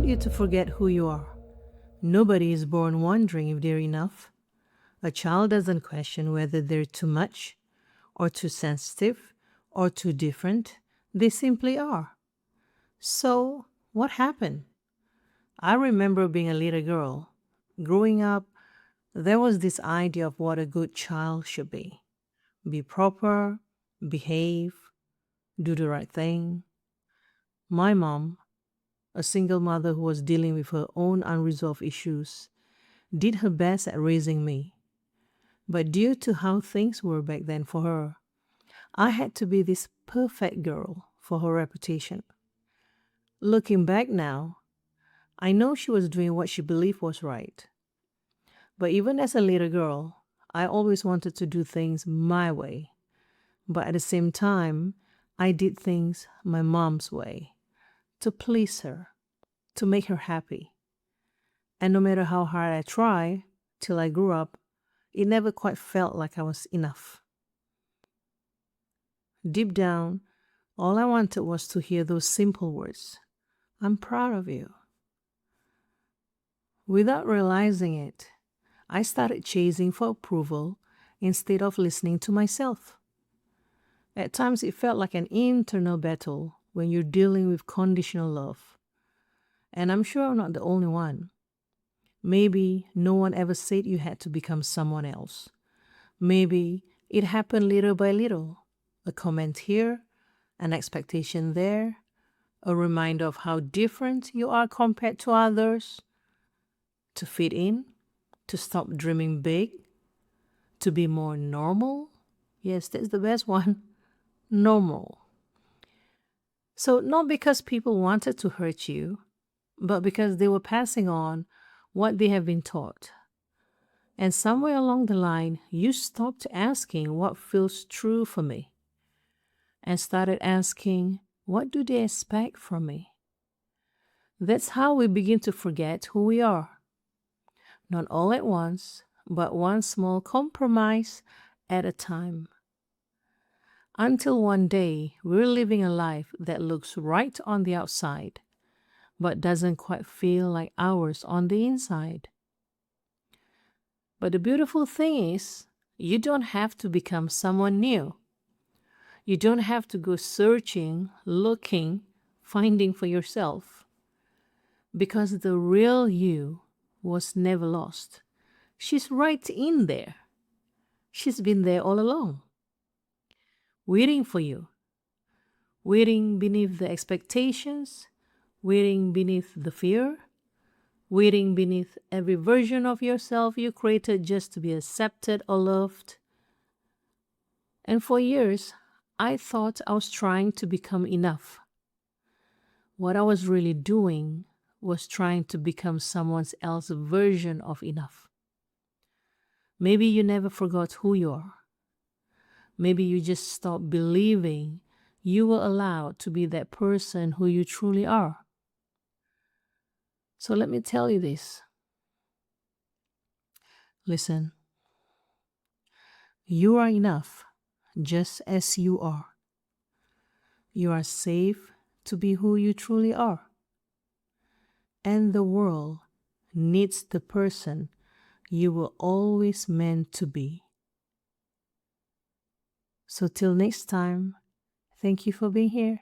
you to forget who you are. Nobody is born wondering if they're enough. A child doesn't question whether they're too much, or too sensitive, or too different. They simply are. So, what happened? I remember being a little girl. Growing up, there was this idea of what a good child should be proper, behave, do the right thing. My mom, a single mother who was dealing with her own unresolved issues, did her best at raising me. But due to how things were back then for her, I had to be this perfect girl for her reputation. Looking back now, I know she was doing what she believed was right. But even as a little girl, I always wanted to do things my way. But at the same time, I did things my mom's way, to please her, to make her happy. And no matter how hard I tried, till I grew up, it never quite felt like I was enough. Deep down, all I wanted was to hear those simple words, "I'm proud of you." Without realizing it, I started chasing for approval instead of listening to myself. At times, it felt like an internal battle when you're dealing with conditional love. And I'm sure I'm not the only one. Maybe no one ever said you had to become someone else. Maybe it happened little by little. A comment here, an expectation there, a reminder of how different you are compared to others. To fit in, to stop dreaming big, to be more normal. Yes, that's the best one. Normal. So, not because people wanted to hurt you, but because they were passing on what they have been taught. And somewhere along the line, you stopped asking what feels true for me and started asking, what do they expect from me? That's how we begin to forget who we are. Not all at once, but one small compromise at a time. Until one day, we're living a life that looks right on the outside, but doesn't quite feel like ours on the inside. But the beautiful thing is, you don't have to become someone new. You don't have to go searching, looking, finding for yourself. Because the real you was never lost. She's right in there. She's been there all along, waiting for you, waiting beneath the expectations, waiting beneath the fear, waiting beneath every version of yourself you created just to be accepted or loved. And for years, I thought I was trying to become enough. What I was really doing was trying to become someone else's version of enough. Maybe you never forgot who you are. Maybe you just stopped believing you were allowed to be that person who you truly are. So let me tell you this. Listen, you are enough just as you are. You are safe to be who you truly are. And the world needs the person you were always meant to be. So till next time, thank you for being here.